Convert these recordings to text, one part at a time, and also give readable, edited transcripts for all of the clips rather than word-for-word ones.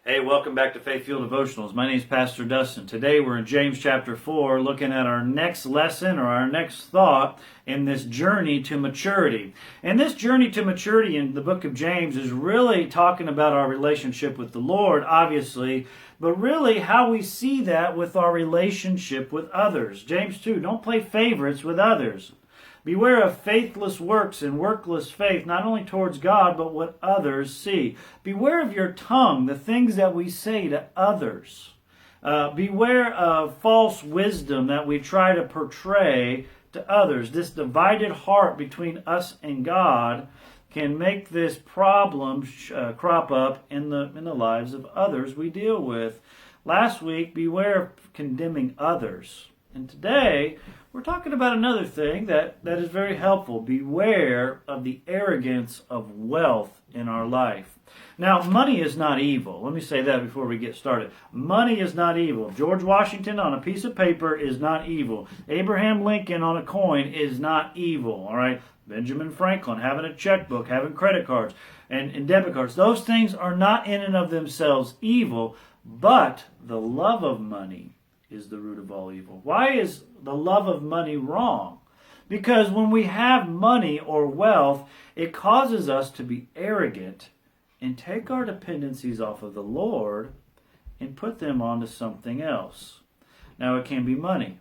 Hey, welcome back to Faith Fuel Devotionals. My name is Pastor Dustin. Today we're in James chapter 4, looking at our next lesson or our next thought in this journey to maturity. And this journey to maturity in the book of James is really talking about our relationship with the Lord, obviously, but really how we see that with our relationship with others. James 2, don't play favorites with others. Beware of faithless works and workless faith, not only towards God, but what others see. Beware of your tongue, the things that we say to others. Beware of false wisdom that we try to portray to others. This divided heart between us and God can make this problem crop up in the lives of others we deal with. Last week, beware of condemning others. And today, we're talking about another thing that is very helpful. Beware of the arrogance of wealth in our life. Now, money is not evil. Let me say that before we get started. Money is not evil. George Washington on a piece of paper is not evil. Abraham Lincoln on a coin is not evil. All right? Benjamin Franklin having a checkbook, having credit cards and debit cards. Those things are not in and of themselves evil, but the love of money is the root of all evil. Why is the love of money wrong? Because when we have money or wealth, it causes us to be arrogant and take our dependencies off of the Lord and put them onto something else. Now, it can be money.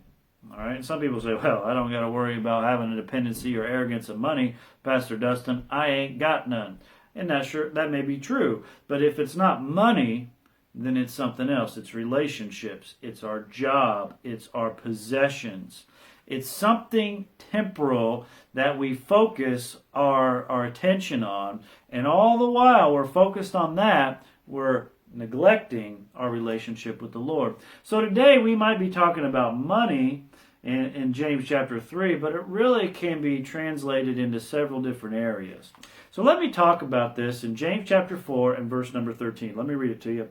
All right. And some people say, well, I don't got to worry about having a dependency or arrogance of money, Pastor Dustin. I ain't got none. And that may be true. But if it's not money, then it's something else. It's relationships. It's our job. It's our possessions. It's something temporal that we focus our attention on. And all the while we're focused on that, we're neglecting our relationship with the Lord. So today we might be talking about money in James chapter 3, but it really can be translated into several different areas. So let me talk about this in James chapter 4 and verse number 13. Let me read it to you.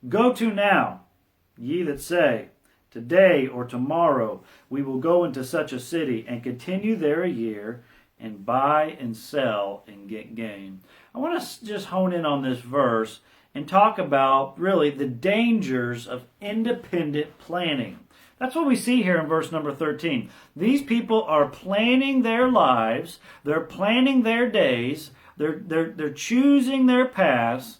Go to now, ye that say, today or tomorrow we will go into such a city and continue there a year and buy and sell and get gain. I want to just hone in on this verse and talk about really the dangers of independent planning. That's what we see here in verse number 13. These people are planning their lives, they're planning their days, they're choosing their paths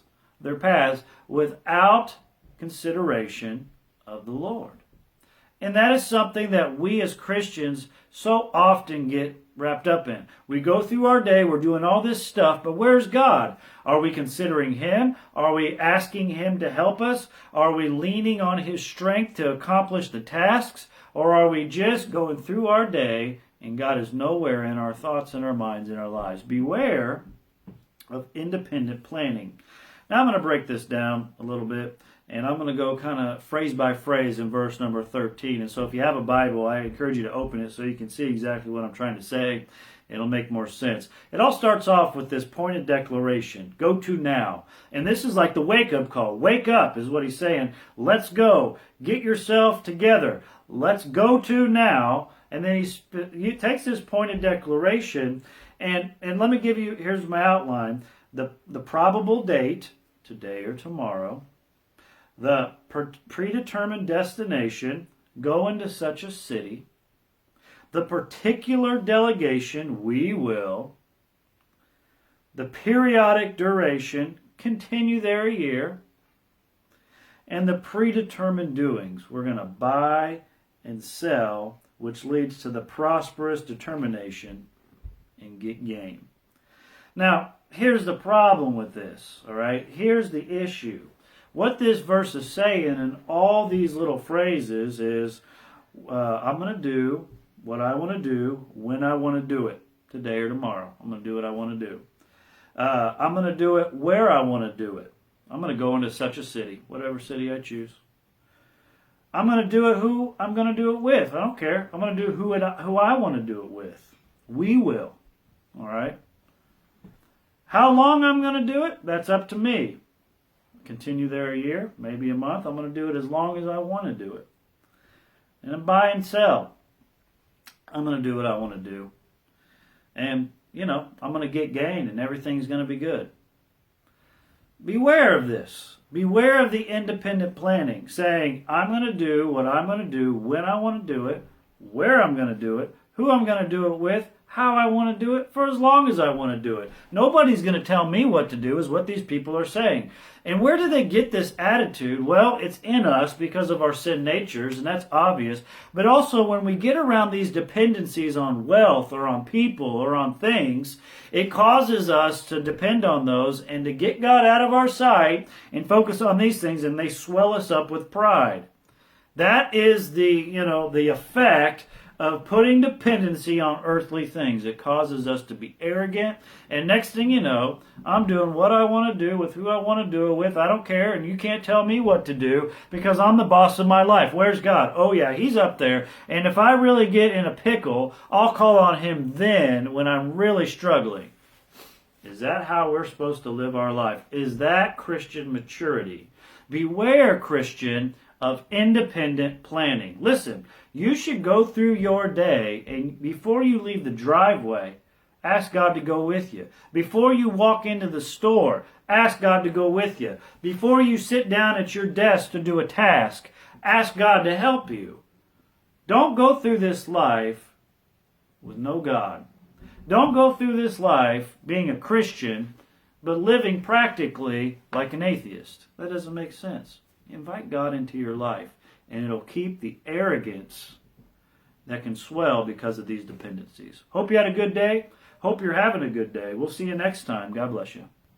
without consideration of the Lord. And that is something that we as Christians so often get wrapped up in. We go through our day, we're doing all this stuff, but where's God? Are we considering Him? Are we asking Him to help us? Are we leaning on His strength to accomplish the tasks? Or are we just going through our day and God is nowhere in our thoughts and our minds and our lives? Beware of independent planning. Now I'm going to break this down a little bit, and I'm going to go kind of phrase by phrase in verse number 13. And so if you have a Bible, I encourage you to open it so you can see exactly what I'm trying to say. It'll make more sense. It all starts off with this pointed declaration, go to now. And this is like the wake-up call. Wake up is what he's saying. Let's go. Get yourself together. Let's go to now. And then he takes this pointed declaration, and let me give you, here's my outline. The probable date, today or tomorrow, the predetermined destination, go into such a city, the particular delegation, we will, the periodic duration, continue there a year, and the predetermined doings, we're going to buy and sell, which leads to the prosperous determination and get gain. Now, here's the problem with this, all right? Here's the issue. What this verse is saying in all these little phrases is, I'm going to do what I want to do when I want to do it, today or tomorrow. I'm going to do what I want to do. I'm going to do it where I want to do it. I'm going to go into such a city, whatever city I choose. I'm going to do it who I'm going to do it with. I don't care. I'm going to do who I want to do it with. We will, all right? How long I'm going to do it, that's up to me. Continue there a year, maybe a month. I'm going to do it as long as I want to do it. And then buy and sell. I'm going to do what I want to do. And, I'm going to get gain and everything's going to be good. Beware of this. Beware of the independent planning, saying, I'm going to do what I'm going to do, when I want to do it, where I'm going to do it, who I'm going to do it with, how I want to do it, for as long as I want to do it. Nobody's going to tell me what to do, is what these people are saying. And where do they get this attitude? Well, it's in us because of our sin natures, and that's obvious. But also when we get around these dependencies on wealth or on people or on things, it causes us to depend on those and to get God out of our sight and focus on these things, and they swell us up with pride. That is the effect of putting dependency on earthly things. It causes us to be arrogant, and next thing you know, I'm doing what I want to do with who I want to do it with. I don't care, and you can't tell me what to do because I'm the boss of my life. Where's God? Oh yeah, He's up there, and if I really get in a pickle, I'll call on Him then when I'm really struggling. Is that how we're supposed to live our life? Is that Christian maturity? Beware, Christian, of independent planning. Listen, you should go through your day, and before you leave the driveway, ask God to go with you. Before you walk into the store, ask God to go with you. Before you sit down at your desk to do a task, ask God to help you. Don't go through this life with no God. Don't go through this life being a Christian, but living practically like an atheist. That doesn't make sense. Invite God into your life, and it'll keep the arrogance that can swell because of these dependencies. Hope you had a good day. Hope you're having a good day. We'll see you next time. God bless you.